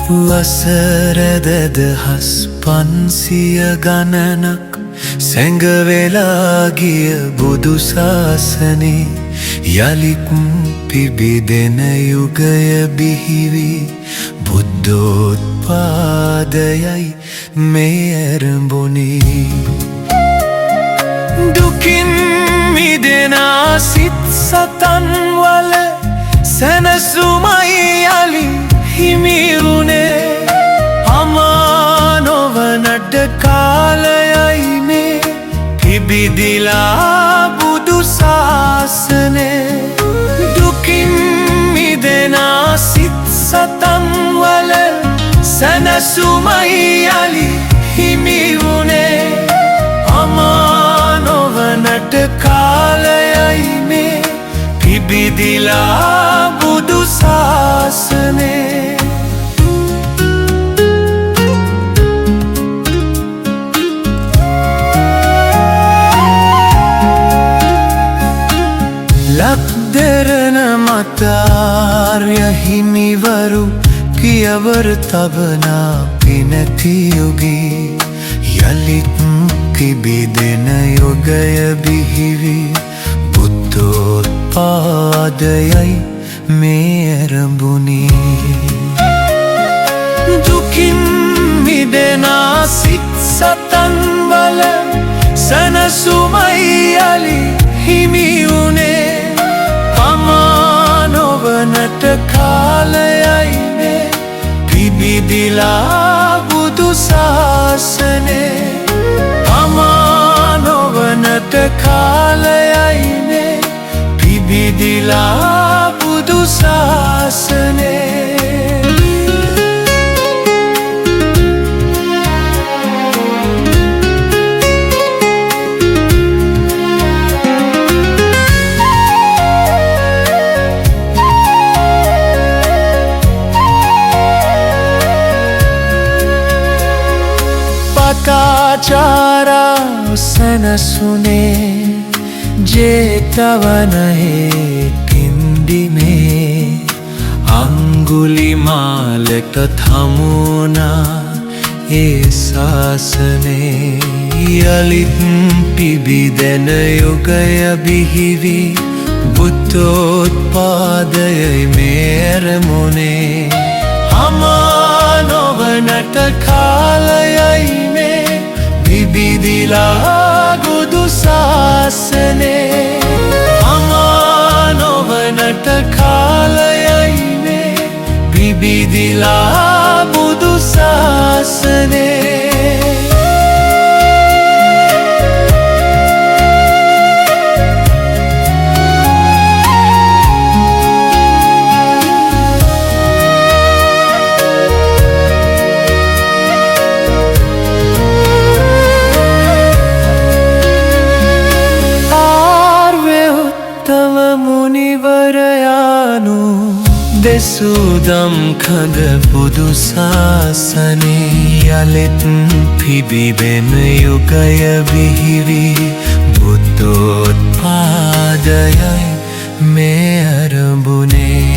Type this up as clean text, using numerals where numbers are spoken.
වසරද දහස් 500 ගණනක් සැඟවෙලා ගිය බුදු සාසනේ යලිත් පිබිදෙන යුගය බිහිවි බුද්ධෝත්පාදයයි මේ ඇරඹුණේ දුකින් මිදෙන සිත් සතන් වල සැනසුමයි යලි හිමි වුණේ අමා නොවනට කාලයයි මේ පිබිදිලා බුදු සාසනේ දුකින් මිදෙන සිත් සතන් වල සැනසුමයි යලි හිමි වුණේ අමා නොවනට කාලයයි මේ පිබිදිලා බුදු සාසනේ ලක්දෙරණ මත ආර්ය හිමිවරු කියවර තබනා පිනැති යුගී යලිත් පිබිදෙන යුගය බිහිවි බුද්ධෝත්පාදයයි මේ ඇරඹුණේ දුකින් මිදෙන සිත් සතන් වල සැනසුමයි යලි හිමි වුණේ අමා නොවනට කාලයයි මේ පිබිදිලා බුදු සාසනේ අමා නොවනට කාලයයි මේ පිබිදිලා බුදු සාසනේ පතාචාරා සැනසුනේ ජේතවනයේ පින්දිමේ අංගුලිමාලට හමුවුණා ඒ ශාසනේ යලිත් පිබිදෙන යුගය බිහිවි බුද්ධෝත්පාදයයි මේ ඇරමුණේ අමා නොවනට කාලයයි මේ පිබිදිලා බුදු සාසනේ අමා නොවනට කාලයයි මේ පිබිදිලා බුදු සාසනේ දෙසුදම් කඳ බුදු සාසනේ යලිත් පිබිදෙන යුගය බිහිවි බුද්ධෝත්පාදයයි මේ ඇරඹුණේ